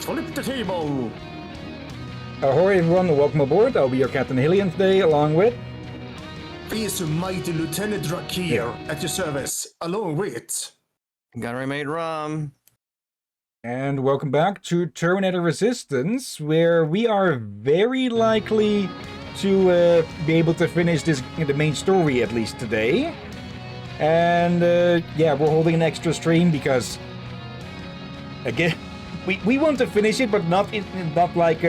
Flip the table! Ahoy everyone, and welcome aboard. I'll be your Captain Hillyan today, along with... Fierce mighty Lieutenant Drakir at your service, along with... Gunnery Mate Rum. And welcome back to Terminator Resistance, where we are very likely to be able to finish the main story at least today. And yeah, we're holding an extra stream because, again, we want to finish it, but not like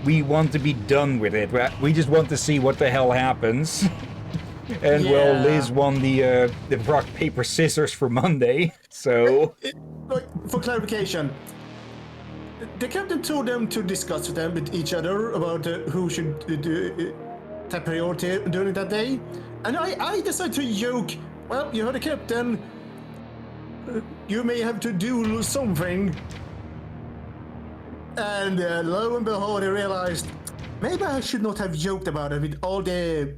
we want to be done with it. We just want to see what the hell happens. And well, Liz won the rock, paper, scissors for Monday, so... For clarification, the captain told them to discuss with each other about who should take priority during that day, and I decided to joke, well, you heard the captain, you may have to do something, and lo and behold, I realized, maybe I should not have joked about it with all the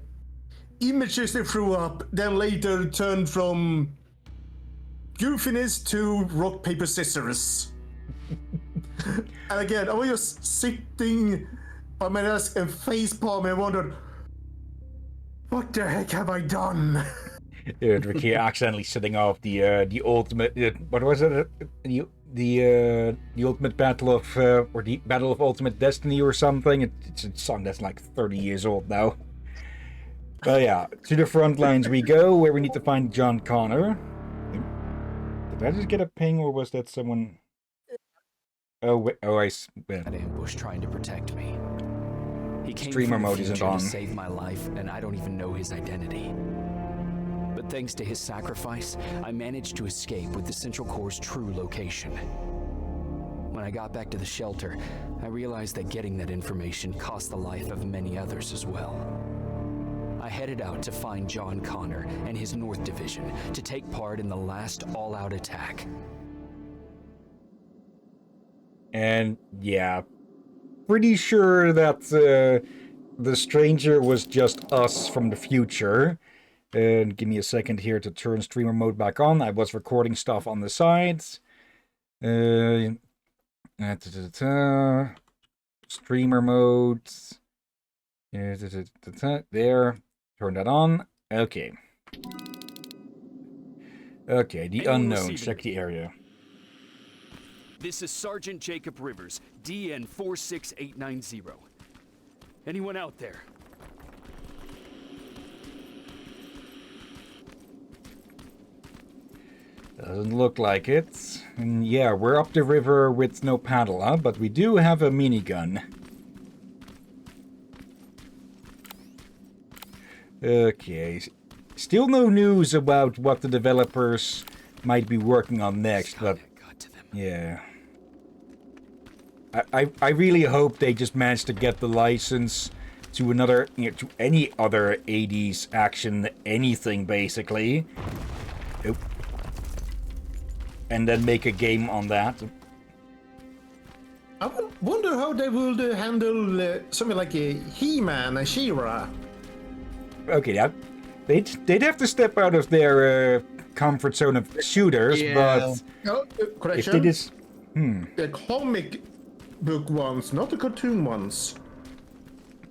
images they threw up, then later turned from goofiness to rock, paper, scissors. And again, I was just sitting on my desk and facepalm and wondered, what the heck have I done? Ricky accidentally setting off the ultimate, what was it? The ultimate battle of, or the Battle of Ultimate Destiny or something. It's a song that's like 30 years old now. But yeah, to the front lines we go, where we need to find John Connor. Did I just get a ping, or was that someone? Oh, wait, An ambush trying to protect me. He came Streamer from the mode isn't future on. to save my life, and I don't even know his identity. But thanks to his sacrifice, I managed to escape with the Central Core's true location. When I got back to the shelter, I realized that getting that information cost the life of many others as well. I headed out to find John Connor and his North Division to take part in the last all-out attack. And yeah, pretty sure that the stranger was just us from the future. And give me a second here to turn streamer mode back on. I was recording stuff on the sides. Streamer mode. There. Turn that on. Okay. Okay, the unknown. Check the area. This is Sergeant Jacob Rivers, DN 46890. Anyone out there? Doesn't look like it. And yeah, we're up the river with no paddle, huh? But we do have a minigun. Okay. Still no news about what the developers might be working on next, but yeah. I really hope they just manage to get the license to another, to any other 80s action anything, basically. Oh. And then make a game on that. I wonder how they will handle something like a He-Man and She-Ra. Okay, they'd have to step out of their comfort zone of shooters, but No, if they just... The comic book ones, not the cartoon ones.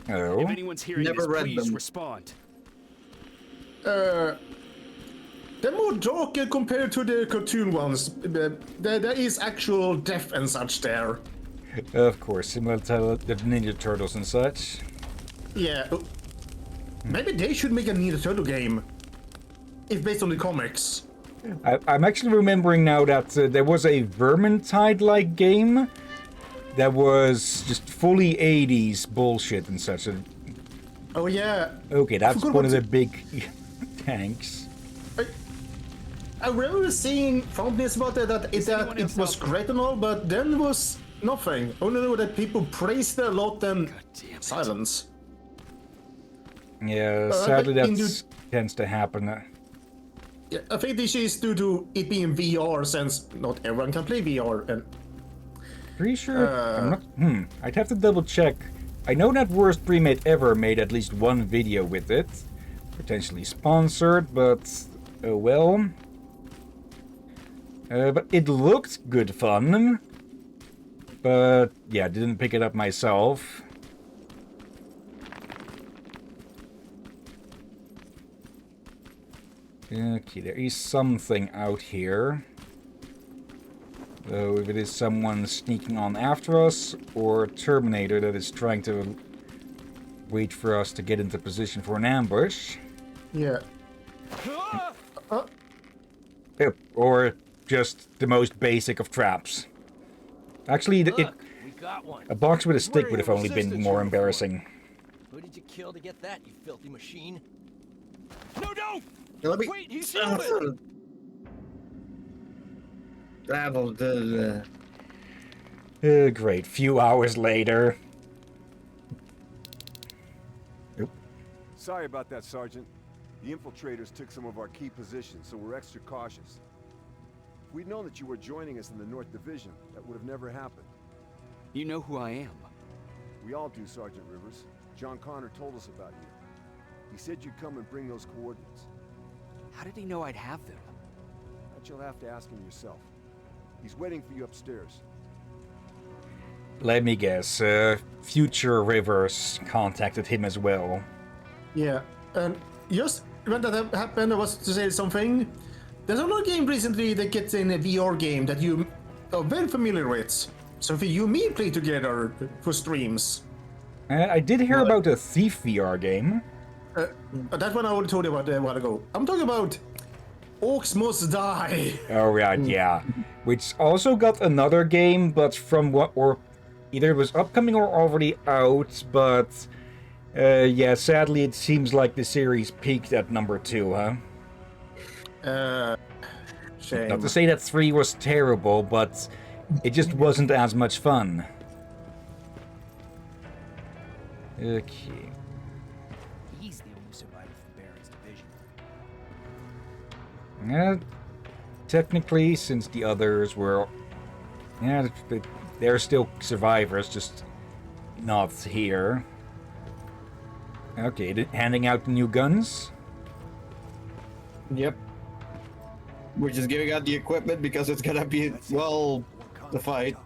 Oh. If anyone's hearing Never this, read please them. respond. They're more darker compared to the cartoon ones. There is actual death and such there. Of course, similar to the Ninja Turtles and such. Yeah. Maybe they should make a Ninja Turtle game. It's based on the comics. I'm actually remembering now that there was a Vermintide-like game that was just fully 80s bullshit and such. Oh yeah. Okay, that's one of the big tanks. I remember seeing thumbnails about that it was great and all, but then was nothing. Only know that people praised it a lot and silence. Yeah, sadly that tends to happen. Yeah, I think this is due to it being VR, since not everyone can play VR. And pretty sure. I'm not. I'd have to double check. I know that Worst Premade Ever made at least one video with it, potentially sponsored, but oh well. But it looked good fun. But, yeah, didn't pick it up myself. Okay, there is something out here. Though if it is someone sneaking on after us, or a Terminator that is trying to wait for us to get into position for an ambush. Yeah. Yep, or just the most basic of traps. Actually, Look, we got one. a box with a stick would have Wearing a only been resistance more uniform. embarrassing. Who did you kill to get that, you filthy machine? No, no! Let me Wait, he's human! travel the. Great. Few hours later. Oop. Sorry about that, Sergeant. The infiltrators took some of our key positions, so we're extra cautious. If we'd known that you were joining us in the North Division, that would have never happened. You know who I am. We all do, Sergeant Rivers. John Connor told us about you. He said you'd come and bring those coordinates. How did he know I'd have them? That you'll have to ask him yourself. He's waiting for you upstairs. Let me guess. Future Rivers contacted him as well. Yeah. And just when that happened, I was to say something. There's another game recently that gets in a VR game that you are very familiar with. Something you and me play together for streams. I did hear about a Thief VR game. That one I already told you about a while ago. I'm talking about Orcs Must Die. Oh, right, yeah. Which also got another game, but from what, or either it was upcoming or already out, but yeah, sadly it seems like the series peaked at number 2, huh? Shame. Not to say that 3 was terrible, but it just wasn't as much fun. Okay. He's the only survivor from Baron's division. Yeah, technically, since the others were... Yeah, they're still survivors, just not here. Okay, handing out the new guns. Yep. We're just giving out the equipment because it's gonna be, well, the fight.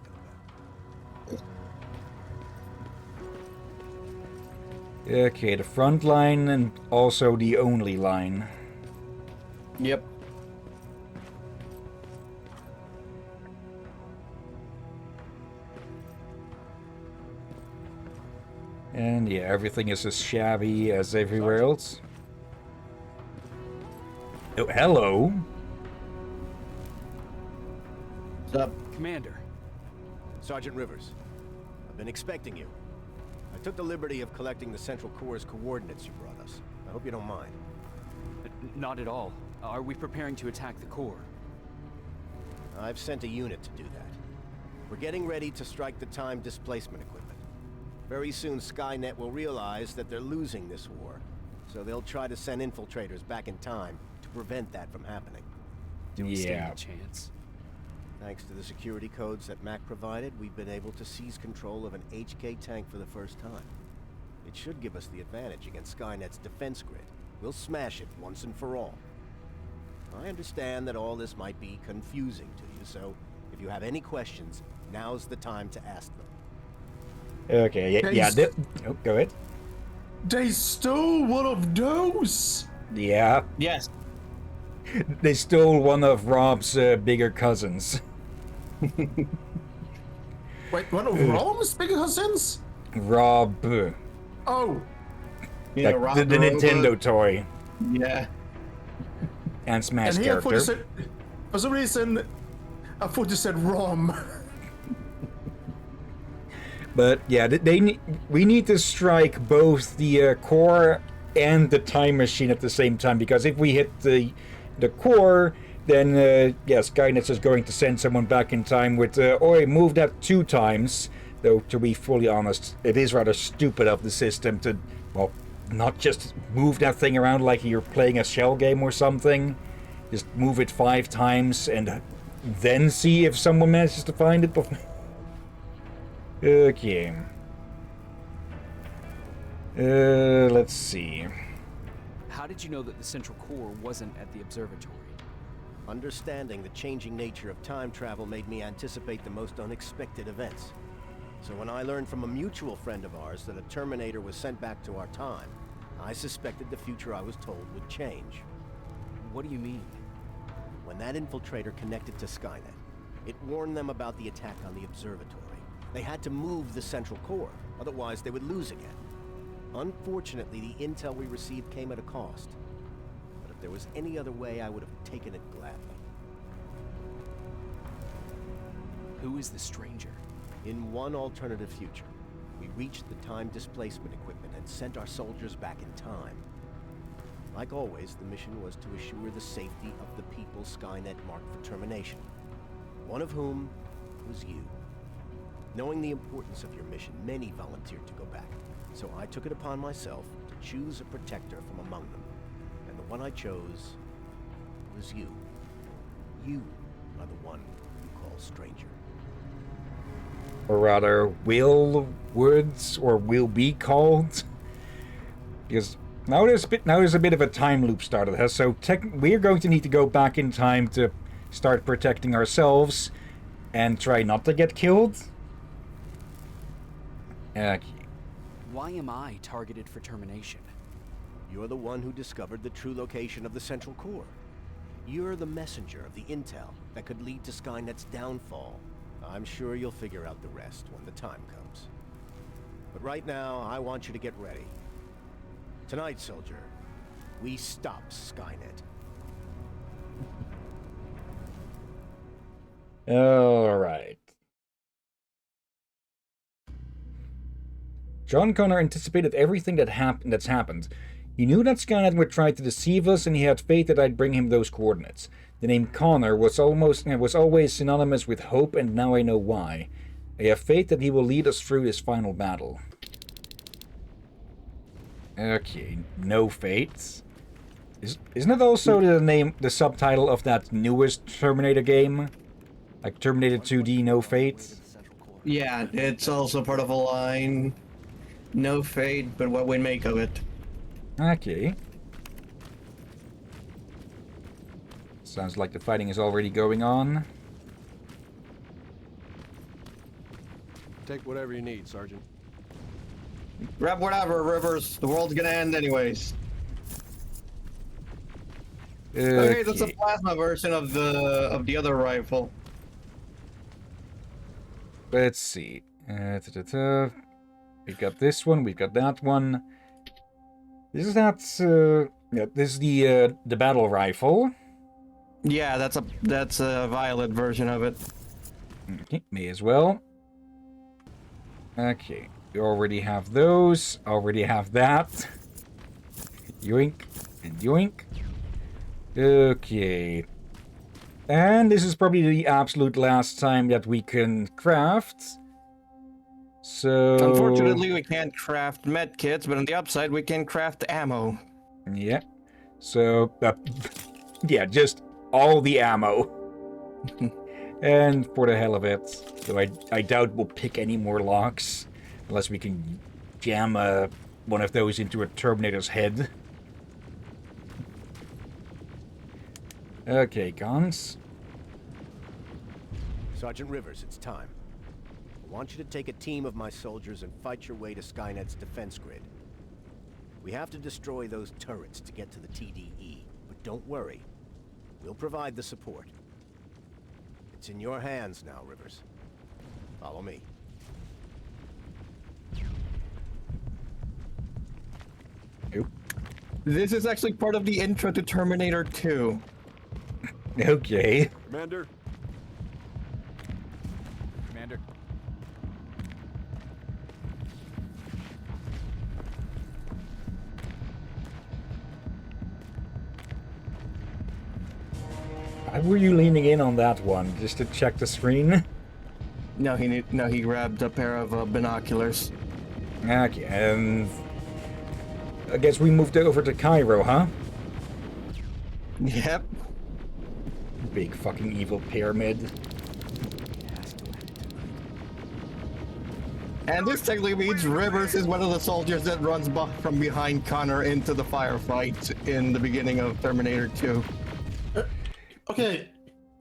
Okay, the front line and also the only line. Yep. And yeah, everything is as shabby as everywhere else. Oh, hello. What's up? Commander. Sergeant Rivers, I've been expecting you. I took the liberty of collecting the Central Core's coordinates you brought us. I hope you don't mind. Not at all. Are we preparing to attack the core? I've sent a unit to do that. We're getting ready to strike the time displacement equipment. Very soon Skynet will realize that they're losing this war, so they'll try to send infiltrators back in time to prevent that from happening. Do we stand Yeah. a chance? Thanks to the security codes that Mac provided, we've been able to seize control of an HK tank for the first time. It should give us the advantage against Skynet's defense grid. We'll smash it once and for all. I understand that all this might be confusing to you, so if you have any questions, now's the time to ask them. Okay, yeah, oh, go ahead. They stole one of those. Yeah, Yes. they stole one of Rob's bigger cousins. Wait, one of Rom's bigger cousins? Rob, Oh, Yeah, like Rob the Robot. Nintendo toy Yeah. and Smash and here character. for some reason, I thought you said Rom. But yeah, we need to strike both the core and the time machine at the same time, because if we hit the core, then yeah, Skynet's is going to send someone back in time with "Oi, move that 2 times." Though to be fully honest, it is rather stupid of the system to, well, not just move that thing around like you're playing a shell game or something. Just move it 5 times and then see if someone manages to find it before. Okay. Let's see. How did you know that the central core wasn't at the observatory? Understanding the changing nature of time travel made me anticipate the most unexpected events. So when I learned from a mutual friend of ours that a Terminator was sent back to our time, I suspected the future I was told would change. What do you mean? When that infiltrator connected to Skynet, it warned them about the attack on the observatory. They had to move the central core, otherwise they would lose again. Unfortunately, the intel we received came at a cost. But if there was any other way, I would have taken it gladly. Who is the stranger? In one alternative future, we reached the time displacement equipment and sent our soldiers back in time. Like always, the mission was to assure the safety of the people Skynet marked for termination. One of whom was you. Knowing the importance of your mission, many volunteered to go back. So I took it upon myself to choose a protector from among them. And the one I chose was you. You are the one you call stranger. Or rather, Woods, or will be called. Because now there's a bit of a time loop started, huh? So we're going to need to go back in time to start protecting ourselves and try not to get killed. Okay. Why am I targeted for termination? You're the one who discovered the true location of the central core. You're the messenger of the intel that could lead to Skynet's downfall. I'm sure you'll figure out the rest when the time comes. But right now, I want you to get ready. Tonight, soldier, we stop Skynet. Alright. John Connor anticipated everything that's happened. He knew that Skynet would try to deceive us, and he had faith that I'd bring him those coordinates. The name Connor was always synonymous with hope, and now I know why. I have faith that he will lead us through this final battle. Okay, no fate. Isn't it also the subtitle of that newest Terminator game? Like Terminator 2D, No Fate? Yeah, it's also part of a line. No fate, but what we make of it. Okay. Sounds like the fighting is already going on. Take whatever you need, Sergeant. Grab whatever, Rivers. The world's gonna end anyways. Okay, that's a plasma version of the other rifle. Let's see. We've got this one. We've got that one. This is that. Yeah, this is the battle rifle. Yeah, that's a violet version of it. Okay, may as well. Okay, we already have those. Already have that. Yoink and yoink. Okay. And this is probably the absolute last time that we can craft. So... Unfortunately, we can't craft med kits, but on the upside, we can craft ammo. Yeah. So, yeah, just all the ammo. And for the hell of it, though I doubt we'll pick any more locks, unless we can jam one of those into a Terminator's head. Okay, guns. Sergeant Rivers, it's time. I want you to take a team of my soldiers and fight your way to Skynet's defense grid. We have to destroy those turrets to get to the TDE, but don't worry. We'll provide the support. It's in your hands now, Rivers. Follow me. Nope. This is actually part of the intro to Terminator 2. Okay. Commander? Commander. Why were you leaning in on that one? Just to check the screen? No, he grabbed a pair of binoculars. Okay, and... I guess we moved over to Cairo, huh? Yep. Big fucking evil pyramid. And this technically means Rivers is one of the soldiers that runs from behind Connor into the firefight in the beginning of Terminator 2. Okay,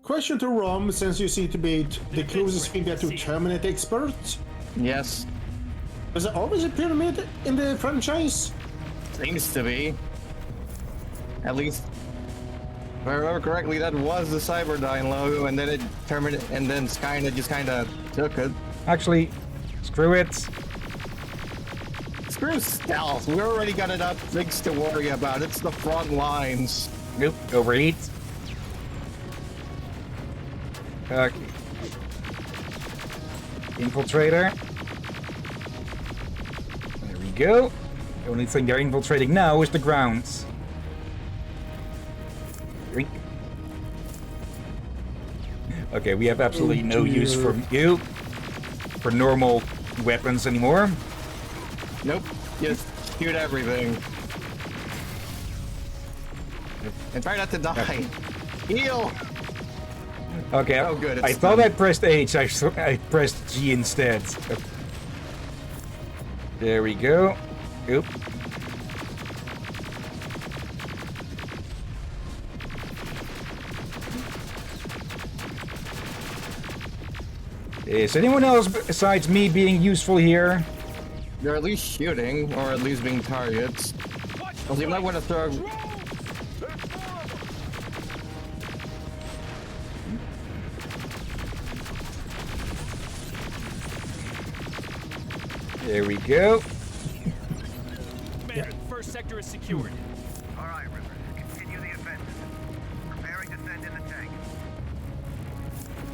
question to Rom, since you seem to be the closest figure to Terminator expert. Yes. Was there always a pyramid in the franchise? Seems to be. At least, if I remember correctly, that was the Cyberdyne logo, and then it terminated, and then Skynet just kind of took it. Actually, screw it. Screw stealth. We already got enough things to worry about. It's the front lines. Nope, overheat. Okay. Infiltrator. There we go. The only thing they're infiltrating now is the ground. Drink. Okay, we have absolutely no use for you for normal weapons anymore. Nope. Just shoot everything. And try not to die. Heal! Okay, Oh, good, I it's thought done. I pressed H, I pressed G instead. There we go. Oop. Is anyone else besides me being useful here? They're at least shooting, or at least being targets. Well, you might want to throw... There we go. Commander, the first sector is secured. All right, Rivers. Continue the offensive. Preparing to send in the tank.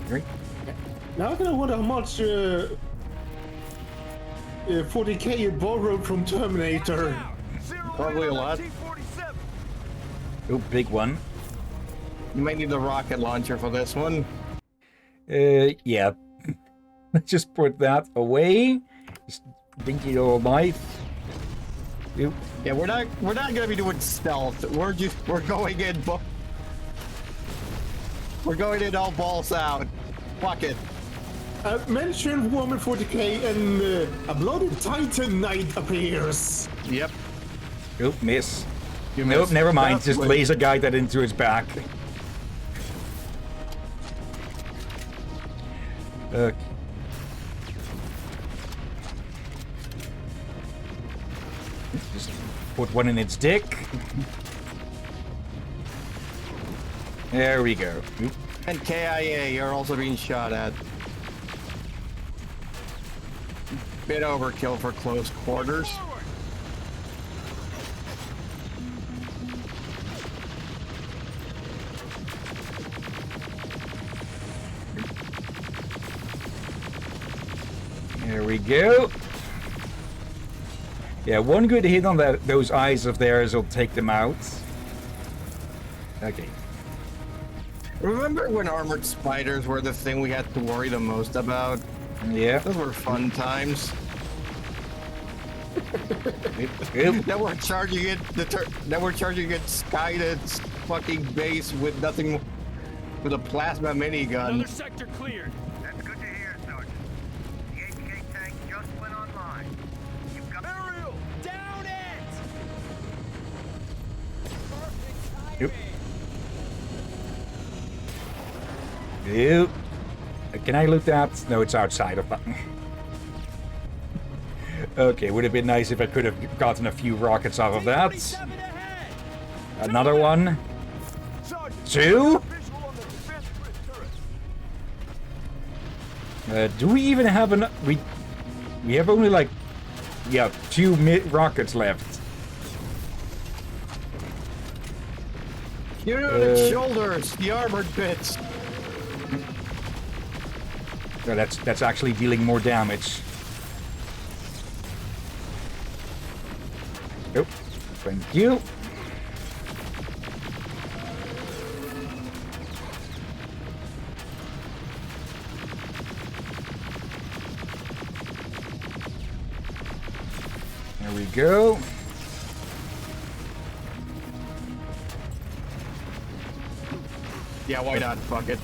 Drink. Now I kinda wonder how much 40k you borrowed from Terminator. Probably a lot. Oh, big one. You might need the rocket launcher for this one. Yeah. Let's just put that away. Just dinky old knife. Oop. Yeah, we're not gonna be doing stealth. We're going in. We're going in all balls out. Fuck it. Mention Woman 40k and a bloody Titan Knight appears. Yep. Oop, miss. You Nope, missed. never mind. That's Just what- laser guide that into his back. Just put one in its dick. There we go. Oop. And KIA, you're also being shot at. Bit overkill for close quarters. There we go. Yeah, one good hit on those eyes of theirs will take them out. Okay. Remember when armored spiders were the thing we had to worry the most about? Yeah. Those were fun times. Oop. Now we're charging it. Now we're charging it Skynet's fucking base with nothing, with a plasma minigun. Another sector cleared. That's good to hear, Sergeant. The HK tank just went online. You've got Aerial, down it! Oop. Oop. Can I loot that? No, it's outside of that. Okay, would have been nice if I could have gotten a few rockets off of that. Another one. Two? Do we even have enough? We have only like, yeah, 2 rockets left. You know the shoulders, the armored bits. No, that's actually dealing more damage. Oh, thank you. There we go. Yeah, why not? Fuck it.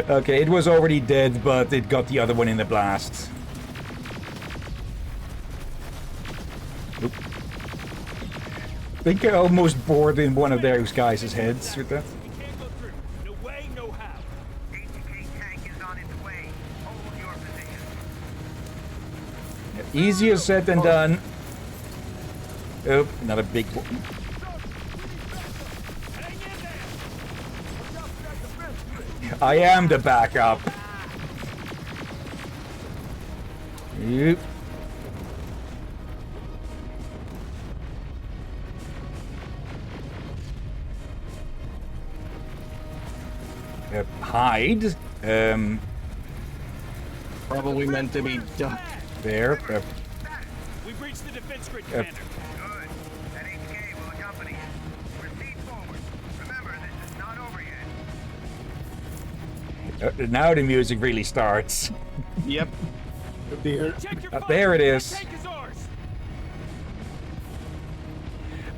Okay, it was already dead, but it got the other one in the blast. Oop. I think I almost bored in one of those guys' heads with that. We can't go through. No way, no how. HK tank is on its way. Hold your position. Easier said than done. Oh, another big one. I am the backup. Yep. Hide. Probably meant to be done. There. We've reached the defense grid, Commander. Good. That HK will accompany you. Proceed forward. Remember, this is not over yet. Now the music really starts. Yep. There. Check your fire. There it That is. tank is ours.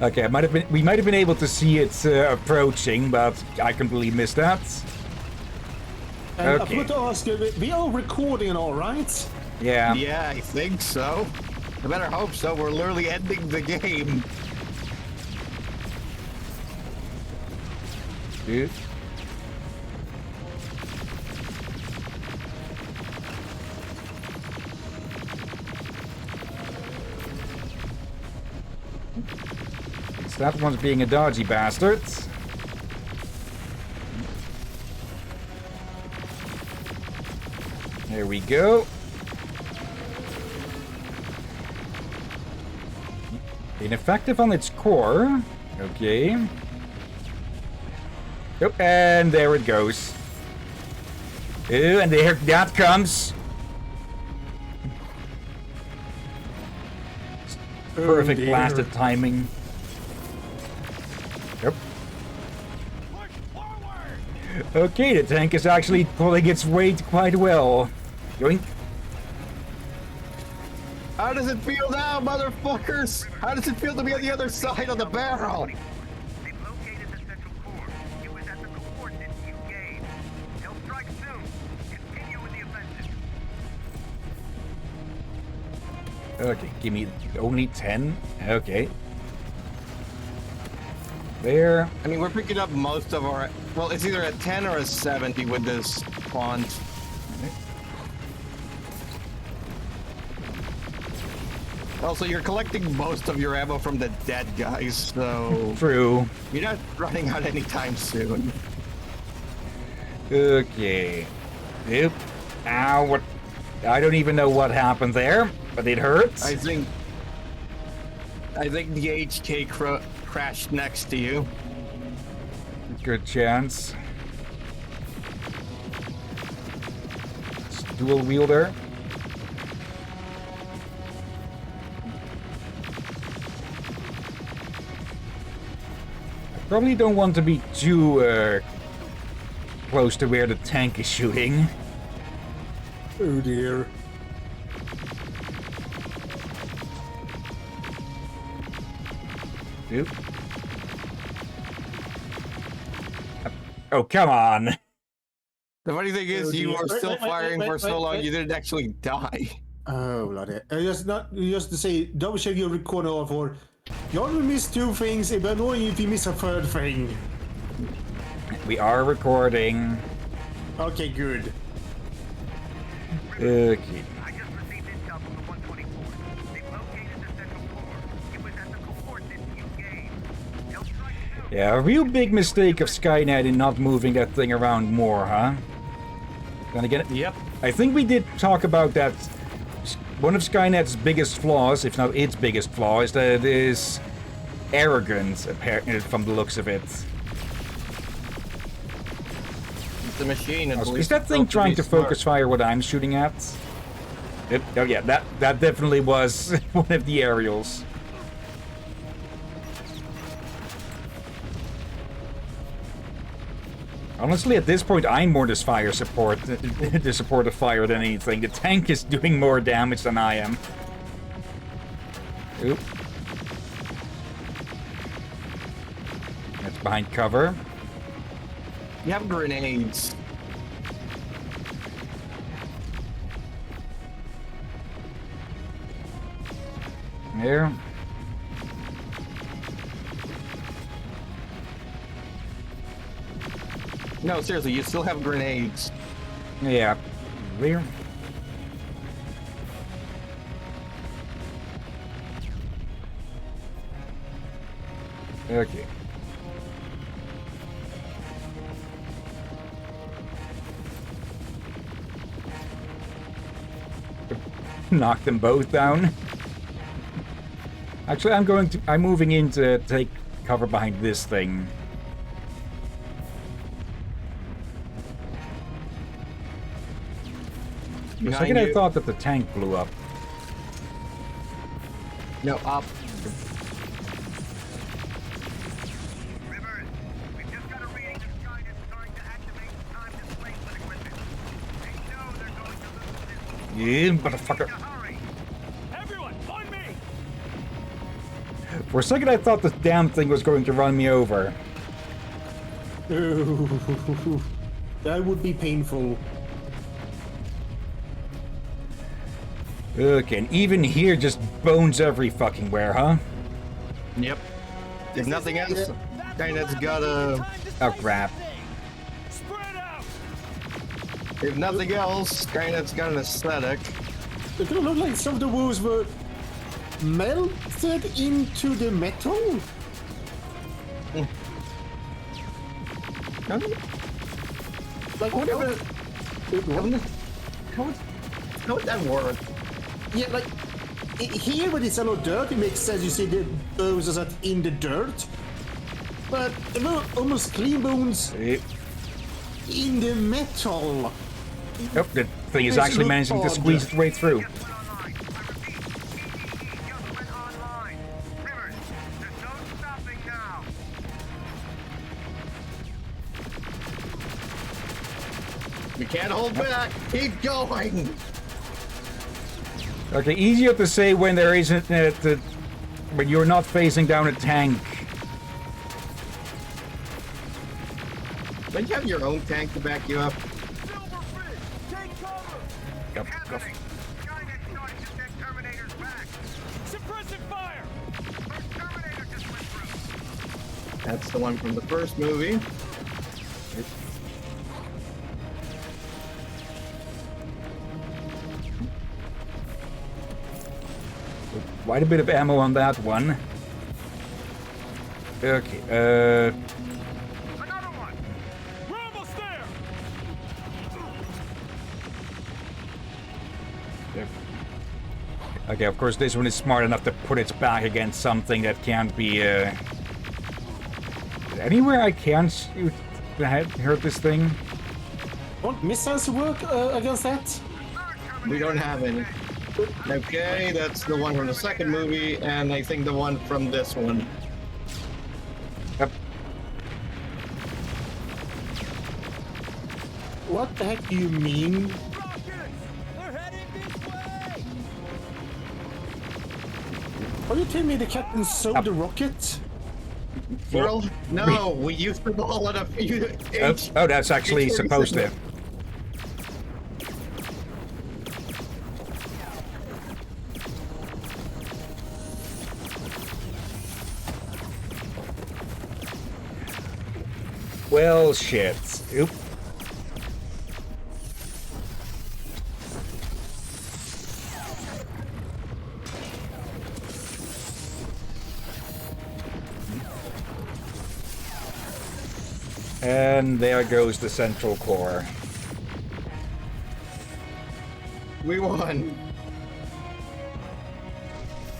Okay, we might have been able to see it approaching, but I completely missed that. I Okay. forgot to ask you, we are recording all right? Yeah. Yeah, I think so. I better hope so. We're literally ending the game. Dude. That one's being a dodgy bastard. There we go. Ineffective on its core. Okay. Oh, and there it goes. Oh, and there that comes. Perfect dear. blasted timing. Yep. Okay, the tank is actually pulling its weight quite well. Yoink. How does it feel now, motherfuckers? How does it feel to be on the other side of the barrel? They've located the central core. It was at the coordinates you gave. They'll strike soon. Continue with the offensive. Okay, give me only 10. Okay. There. I mean, we're picking up most of our... Well, it's either a 10 or a 70 with this font. Also, you're collecting most of your ammo from the dead guys, so... True. You're not running out anytime soon. Okay. Yep. Ow, what? I don't even know what happened there, but it hurts. I think the HK crashed next to you. Good chance. It's dual wielder. I probably don't want to be too close to where the tank is shooting. Oh dear. Oop. Oh, come on. The funny thing is, you dear. were still Wait, firing for so long, wait. you didn't actually die. Oh, bloody. Just to say, double check your recorder all for. You only missed 2 things, it will annoy you if you miss a 3rd thing. We are recording. Okay, good. Okay. I just received intel from the 124. They've located the central core. It was at the coordinates you gave. They'll strike soon. Yeah, a real big mistake of Skynet in not moving that thing around more, huh? Then again, Yep. I think we did talk about that. One of Skynet's biggest flaws, if not its biggest flaw, is that it is arrogant, apparently, from the looks of it. It's a machine. At Is least that it's thing built trying be to smart. focus fire what I'm shooting at? Yep. Oh yeah, that definitely was one of the aerials. Honestly, at this point, I'm more this fire support, the support of fire than anything. The tank is doing more damage than I am. Oop. That's behind cover. You have grenades. There. No, seriously, you still have grenades. Yeah. There. Okay. Knock them both down. Actually, I'm moving in to take cover behind this thing. For a second, I thought that the tank blew up. No, up. Rivers, we've just got a reading that Skynet is starting to activate time displacement equipment. They know they're going to lose this. Yeah, motherfucker. Hurry! Everyone, on me! For a second, I thought the damn thing was going to run me over. Ooh, that would be painful. Okay, and even here, just bones every fucking where, huh? Yep. If nothing else, Skynet's got a... Oh, crap. Spread out! If nothing else, Skynet's got an aesthetic. It don't look like some of the wounds were melted into the metal. Like whatever. How would that work? Yeah, like here when it's on dirt, it makes sense. You see the bones are in the dirt, but there were almost clean bones in the metal. Oh, the thing is actually managing to squeeze its way through. Just went online. I repeat, just went online. Rivers, there's no stopping now. You can't hold back. Keep going. Okay, easier to say when there isn't, when you're not facing down a tank. Don't you have your own tank to back you up? Silverfish, take cover. Yep. Happening. Skynet's starting to send Terminators back. Suppressing fire! First Terminator just went through. That's the one from the first movie. Quite a bit of ammo on that one. Okay, Another one. We're almost there! okay, of course this one is smart enough to put its back against something that can't be, anywhere I can shoot to hurt this thing? Won't missiles work against that? We don't have any. Okay, that's the one from the second movie, and I think the one from this one. Yep. What the heck do you mean? They're heading this way! Are you telling me the captain sold the rocket? Well, no, we used them all at a few. Oh, that's actually supposed to. Well, shit. Oop. And there goes the central core. We won.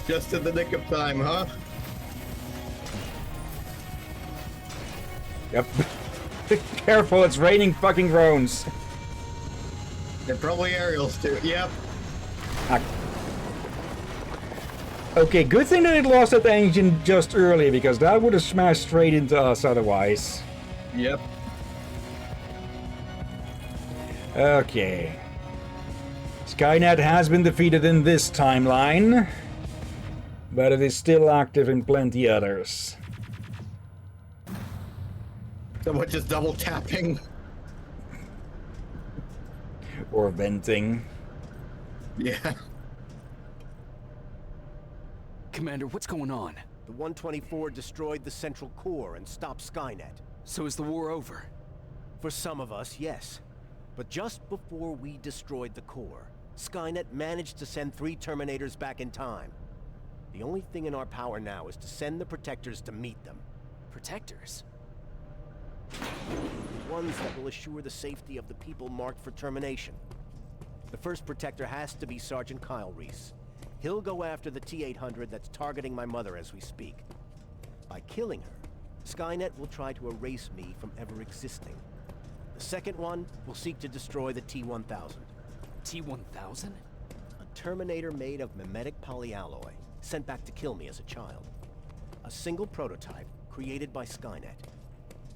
Just in the nick of time, huh? Yep. Careful, it's raining fucking drones. They're probably aerials too. Yep. Ah. Okay, good thing that it lost that engine just early, because that would have smashed straight into us otherwise. Yep. Okay. Skynet has been defeated in this timeline, but it is still active in plenty others. Someone just double tapping. Or venting. Yeah. Commander, what's going on? The 124 destroyed the central core and stopped Skynet. So is the war over? For some of us, yes. But just before we destroyed the core, Skynet managed to send 3 Terminators back in time. The only thing in our power now is to send the Protectors to meet them. Protectors? Ones that will assure the safety of the people marked for termination. The first protector has to be Sergeant Kyle Reese. He'll go after the T-800 that's targeting my mother as we speak. By killing her, Skynet will try to erase me from ever existing. The second one will seek to destroy the T-1000. T-1000? A Terminator made of mimetic polyalloy, sent back to kill me as a child. A single prototype created by Skynet.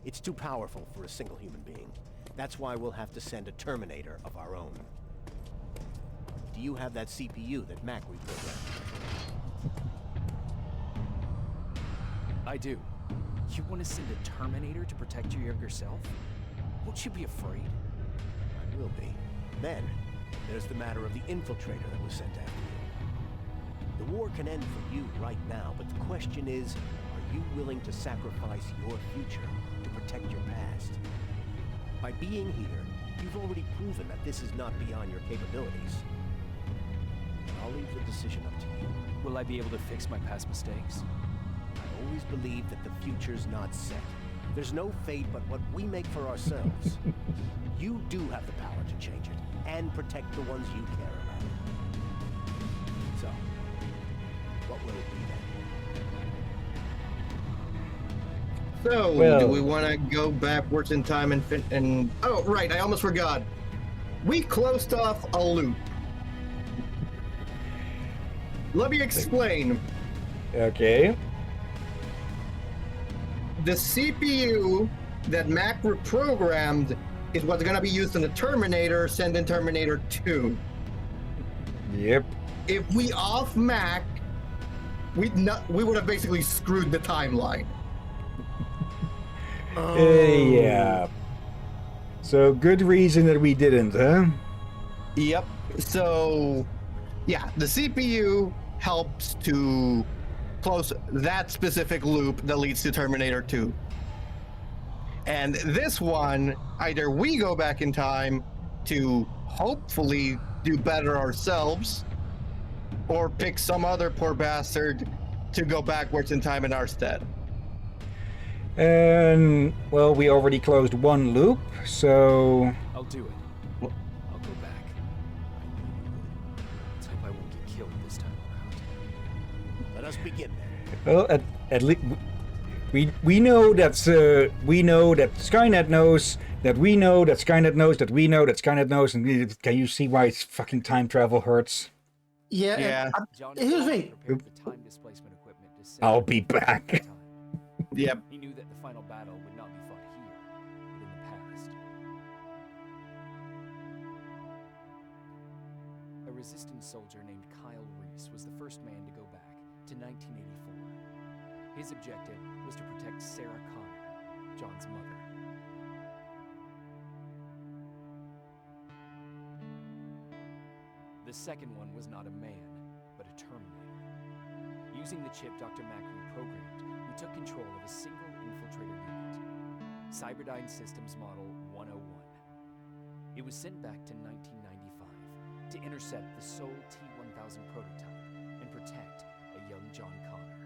It's too powerful for a single human being. That's why we'll have to send a Terminator of our own. Do you have that CPU that Mac reprogrammed? I do. You want to send a Terminator to protect your younger self? Won't you be afraid? I will be. Then, there's the matter of the infiltrator that was sent after you. The war can end for you right now, but the question is, are you willing to sacrifice your future to protect your past? By being here, you've already proven that this is not beyond your capabilities. I'll leave the decision up to you. Will I be able to fix my past mistakes? I always believe that the future's not set. There's no fate but what we make for ourselves. You do have the power to change it, and protect the ones you care about. So, what will it be then? So, Well- do we want to go backwards in time and oh, right, I almost forgot. We closed off a loop. Let me explain. Okay. The CPU that Mac reprogrammed is what's going to be used in the Terminator, send in Terminator 2. Yep. If we off Mac, we would have basically screwed the timeline. Yeah. So good reason that we didn't, huh? Yep. So, yeah, the CPU helps to close that specific loop that leads to Terminator 2. And this one, either we go back in time to hopefully do better ourselves, or pick some other poor bastard to go backwards in time in our stead. And, well, we already closed one loop, so... I'll do it. I'll go back. Let's hope I won't get killed this time around. Let us begin then. Well, at least... We know that Skynet knows that we know that Skynet knows that we know that Skynet knows, and can you see why time travel hurts? Yeah. Yeah. John Here's the thing. prepared the time displacement equipment to save I'll be back. time. Yep. He knew that the final battle would not be fought here, but in the past. A resistance soldier named Kyle Reese was the first man to go back to 1984. His objective was to protect Sarah Connor, John's mother. The second one was not a man, but a Terminator. Using the chip Dr. Mack reprogrammed, we took control of a single infiltrator unit, Cyberdyne Systems Model 101. It was sent back to 1995 to intercept the sole T-1000 prototype and protect a young John Connor.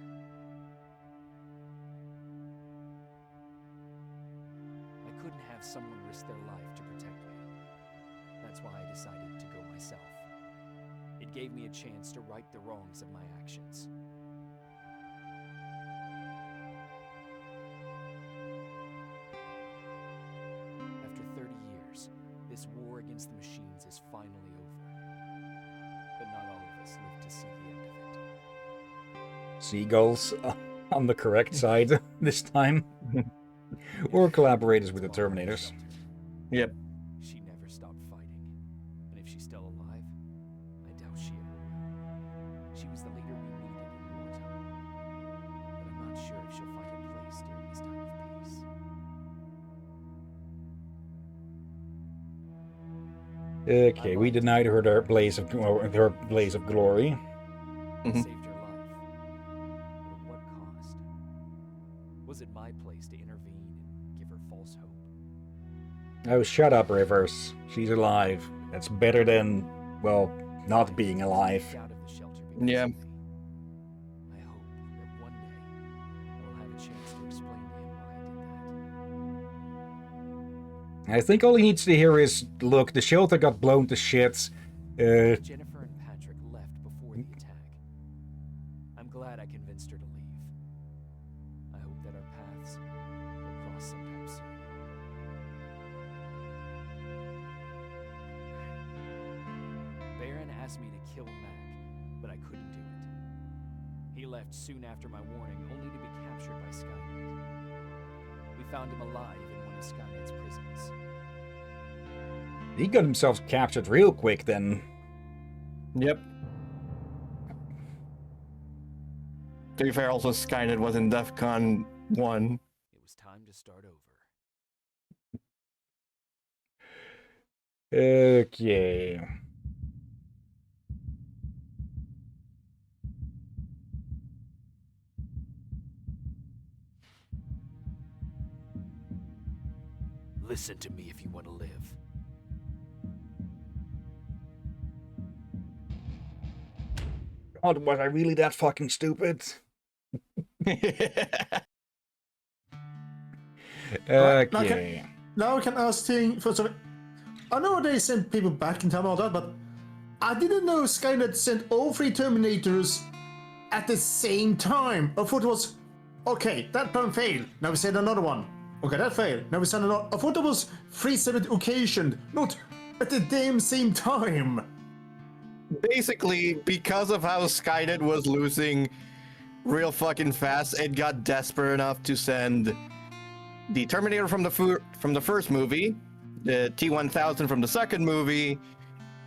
I couldn't have someone risk their life to protect me. That's why I decided to go myself. It gave me a chance to right the wrongs of my actions. After 30 years, this war against the machines is finally over. But not all of us live to see the end of it. Seagulls on the correct side this time. Or collaborators with the Terminators. Yep. She never stopped fighting. And if she's still alive, I doubt she ever will. She was the leader we needed in wartime. But I'm not sure if she'll find her place during this time of peace. Okay, we denied her her blaze of glory. Mhm. Saved her life. But at what cost? Was it my place to intervene and give her false hope? Oh, shut up, Rivers. She's alive. That's better than, well, not being alive. Out of the shelter because Yeah. of me. I hope that one day I will have a chance to explain to him I think all he needs to hear is, look, the shelter got blown to shit. Jennifer and Patrick left before the attack. I'm glad I convinced her to leave. I hope that our paths will cross sometime soon. Baron asked me to kill Mac, but I couldn't do it. He left soon after my warning, only to be captured by Skynet. We found him alive in one of Skynet's prisons. He got himself captured real quick then. Yep. To be fair, also Skynet was in DEF CON 1. It was time to start over. Okay. Listen to me if you want to live. God, was I really that fucking stupid? Okay. Now I can ask thing first of all. I know they sent people back in time and all that, but I didn't know Skynet sent all 3 Terminators at the same time. I thought it was, okay, that plan failed. Now we send another one. Okay, that failed. Now we send another. I thought it was 3 separate occasions, not at the damn same time. Basically, because of how Skynet was losing real fucking fast, it got desperate enough to send the Terminator from the first movie, the T-1000 from the second movie,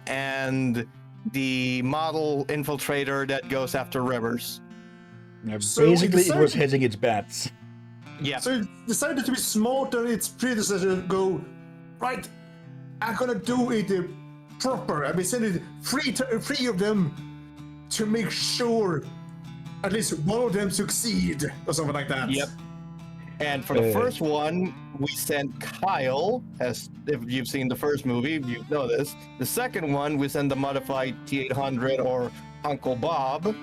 and the model infiltrator that goes after Rivers. Yeah, So basically, it was decided- hedging its bets. Yeah. So it decided to be smarter than its predecessor and go, right, I'm gonna do it proper. I've been sending 3 of them to make sure at least one of them succeed or something like that. Yep. And for the first one, we sent Kyle, as if you've seen the first movie, you know this. The second one, we send the modified T-800 or Uncle Bob,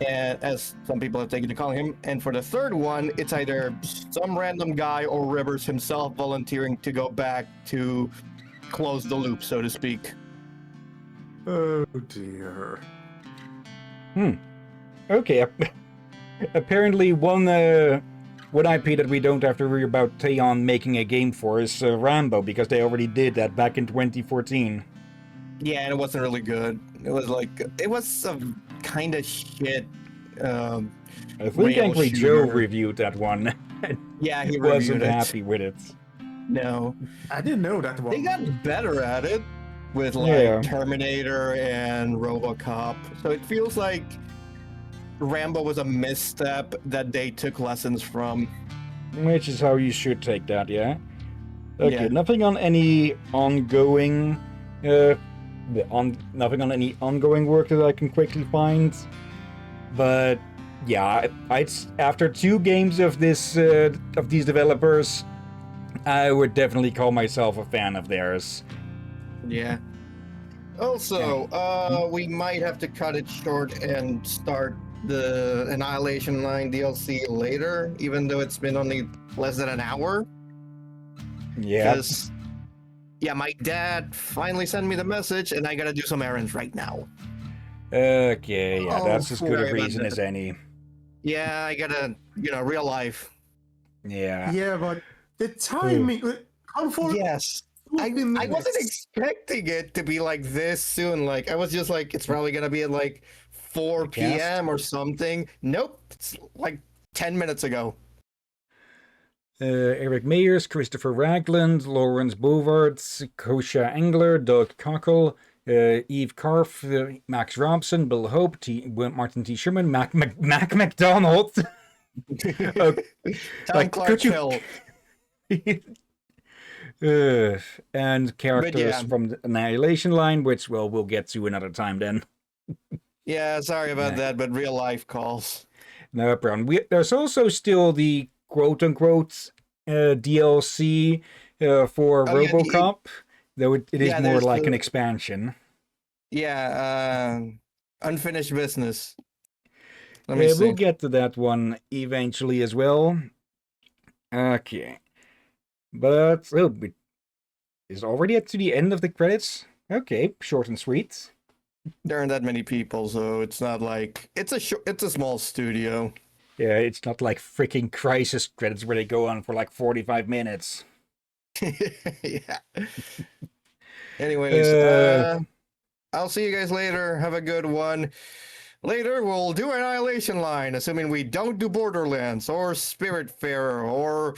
and as some people have taken to calling him. And for the third one, it's either some random guy or Rivers himself volunteering to go back to close the loop, so to speak. Oh dear. Okay. Apparently, one IP that we don't have to worry about Teon making a game for is Rambo, because they already did that back in 2014. Yeah, and it wasn't really good. It was some kind of shit. I think rail Angry Joe shooter. reviewed that one. Yeah, he Wasn't reviewed it. happy with it. No. I didn't know that one. They got better at it with like Yeah. Terminator and RoboCop. So it feels like Rambo was a misstep that they took lessons from. Which is how you should take that, yeah? Okay, Yeah. nothing on any ongoing... nothing on any ongoing work that I can quickly find. But yeah, after 2 games of these developers, I would definitely call myself a fan of theirs. Yeah. Also, we might have to cut it short and start the Annihilation Line DLC later, even though it's been only less than an hour. Yeah. 'Cause, yeah, my dad finally sent me the message, and I gotta do some errands right now. Okay, yeah, Oh, that's as good a sorry about reason that. as any. Yeah, I gotta, real life. Yeah. Yeah, but the timing. How far? Yes. I wasn't expecting it to be like this soon. Like, I was just like, it's probably gonna be at like 4 cast? p.m. or something. Nope, it's like 10 minutes ago. Eric Meyers, Christopher Ragland, Lawrence Bouvard, Kosha Engler, Doug Cockle, Eve Karf, Max Robson, Bill Hope, Martin T. Sherman, Mac McDonald. Tom Clark could you- Hill. And characters yeah. from the Annihilation Line, which, well, we'll get to another time then. Yeah, sorry about Yeah. that, but real life calls. No problem. There's also still the quote-unquote DLC for Oh, yeah, RoboCop, though it is Yeah, more there's like the- an expansion. Yeah, unfinished business. Let me see. We'll get to that one eventually as well. Okay. But, oh, it's already to the end of the credits? Okay, short and sweet. There aren't that many people, so it's not like it's a small studio. Yeah, it's not like freaking Crisis credits where they go on for like 45 minutes. Yeah. Anyways, I'll see you guys later. Have a good one. Later, we'll do Annihilation Line, assuming we don't do Borderlands or Spiritfarer or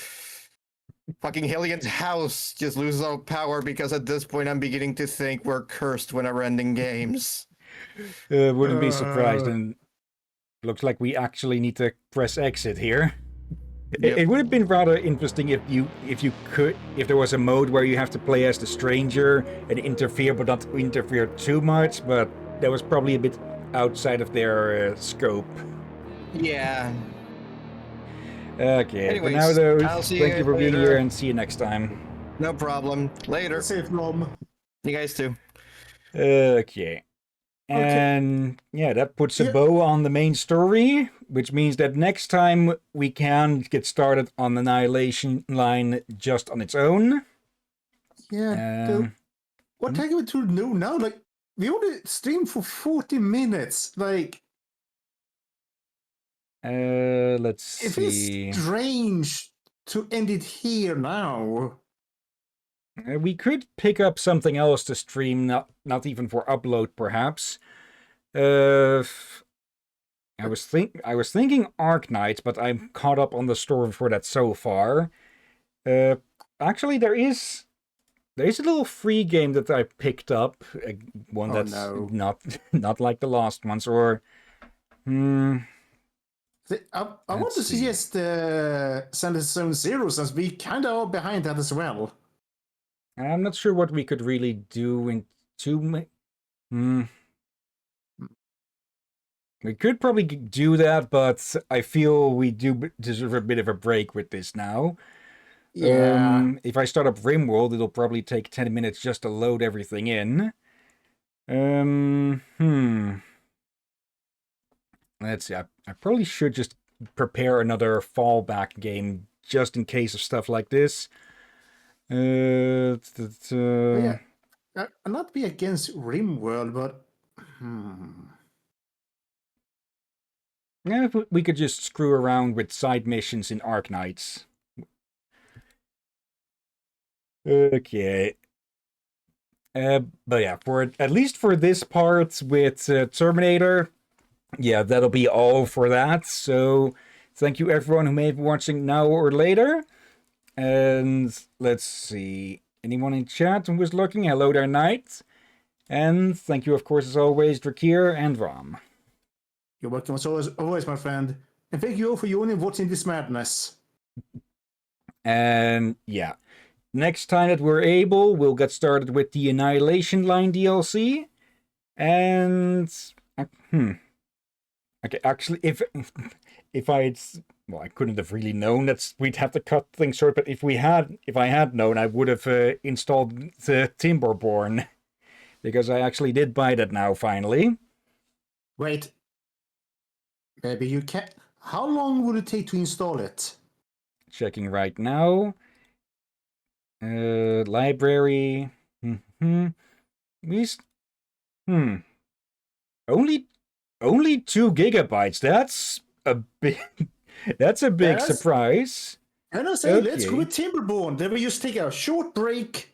fucking Hillyan's house just loses all power, because at this point I'm beginning to think we're cursed whenever ending games. Wouldn't be surprised, and looks like we actually need to press exit here. Yep. It would have been rather interesting if there was a mode where you have to play as the stranger and interfere, but not interfere too much. But that was probably a bit outside of their scope. Yeah. Okay. Anyways, for now, though, I'll see thank you for being later. here, and see you next time. No problem. Later. Safe, Rom. You guys too. Okay. And yeah, that puts a bow on the main story, which means that next time we can get started on Annihilation Line just on its own. Yeah. What are you to know now? Like, we only streamed for 40 minutes. Like, Let's see. It's strange to end it here now. We could pick up something else to stream, not even for upload, perhaps. I was thinking Arknights, but I'm caught up on the story for that so far. Actually, there is a little free game that I picked up, one that's not like the last ones, or I want to suggest Send Us Zone Zero, since we kind of are behind that as well. I'm not sure what we could really do in We could probably do that, but I feel we do deserve a bit of a break with this now. Yeah. If I start up RimWorld, it'll probably take 10 minutes just to load everything in. Let's see. I probably should just prepare another fallback game just in case of stuff like this. Yeah. I'll not be against RimWorld, but yeah, we could just screw around with side missions in Arknights. Okay. But yeah, at least for this part with Terminator, yeah, that'll be all for that. So thank you everyone who may be watching now or later. And let's see, anyone in chat who was looking, hello there, Knight. And thank you, of course, as always, Drakir and Rom. You're welcome as always, my friend. And thank you all for joining watching this madness. And yeah, next time that we're able, we'll get started with the Annihilation Line DLC. And okay, actually, if I couldn't have really known that we'd have to cut things short, but if I had known, I would have installed the Timberborn, because I actually did buy that now finally. Wait, maybe you can. How long would it take to install it? Checking right now. Library. Only 2 gigabytes. That's a big. That's a big surprise. And I say, let's go with Timberborn. Then we just take a short break.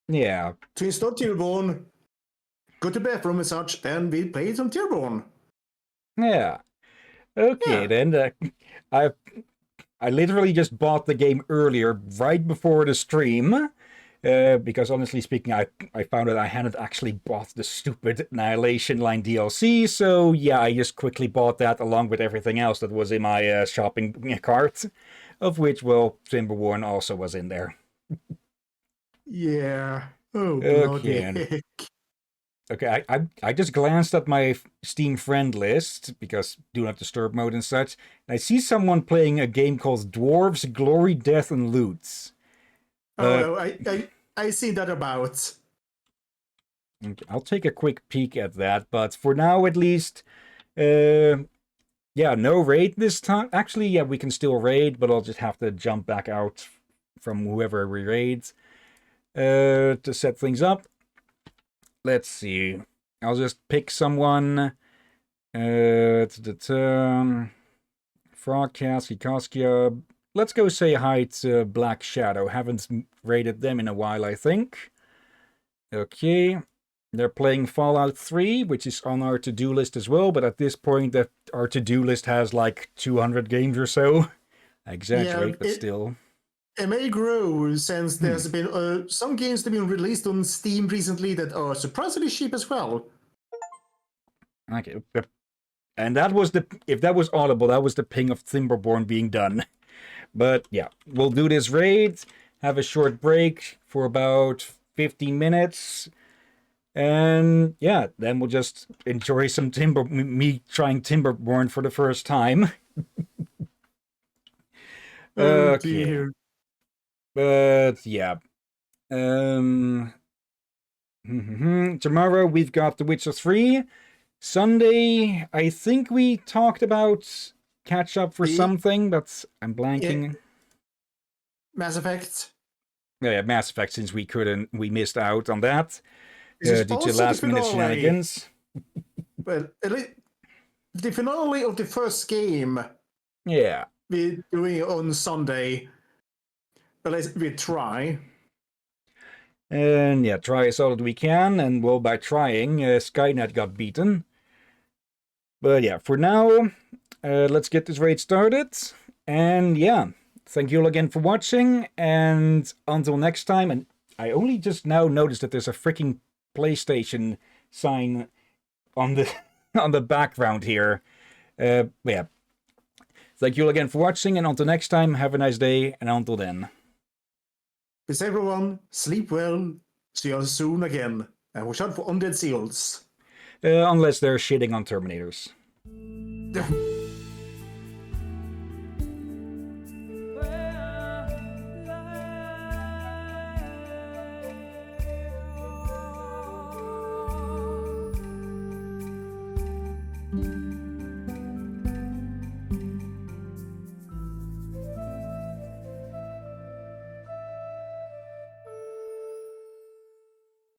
Yeah. To install Timberborn, go to the bathroom and such, then we play some Timberborn. Yeah. Okay, then. I literally just bought the game earlier, right before the stream. Because honestly speaking, I found that I hadn't actually bought the stupid Annihilation Line DLC, so yeah, I just quickly bought that along with everything else that was in my shopping cart, of which, well, Timberborn also was in there. Yeah. Oh, okay. Okay, I just glanced at my Steam friend list, because do not disturb mode and such, and I see someone playing a game called Dwarves, Glory, Death, and Loots. I see that about. Okay, I'll take a quick peek at that, but for now at least, yeah, no raid this time. Actually, yeah, we can still raid, but I'll just have to jump back out from whoever we raid to set things up. Let's see. I'll just pick someone. Frogcast, Kikaskia. Let's go say hi to Black Shadow. Haven't raided them in a while, I think. Okay. They're playing Fallout 3, which is on our to-do list as well, but at this point our to-do list has like 200 games or so. I exaggerate, but still. It may grow since there's been some games that have been released on Steam recently that are surprisingly cheap as well. Okay. And that was if that was audible, that was the ping of Timberborn being done. But yeah, we'll do this raid, have a short break for about 15 minutes. And yeah, then we'll just enjoy some me trying Timberborn for the first time. Oh, Okay. dear. But yeah. Tomorrow we've got The Witcher 3. Sunday, I think we talked about catch up for something, but I'm blanking. Mass Effect. Yeah, Mass Effect, since we missed out on that. This is Due to also last the minute finale. shenanigans. But the finale of the first game. Yeah. We're doing it on Sunday. But we try. And yeah, try as all that we can, and well, by trying, Skynet got beaten. But yeah, for now, let's get this raid started. And yeah, thank you all again for watching, and until next time. And I only just now noticed that there's a freaking PlayStation sign on the on the background here. Yeah. Thank you all again for watching, and until next time, have a nice day, and until then. Peace everyone, sleep well, see you soon again, and watch out for undead seals. Unless they're shitting on Terminators.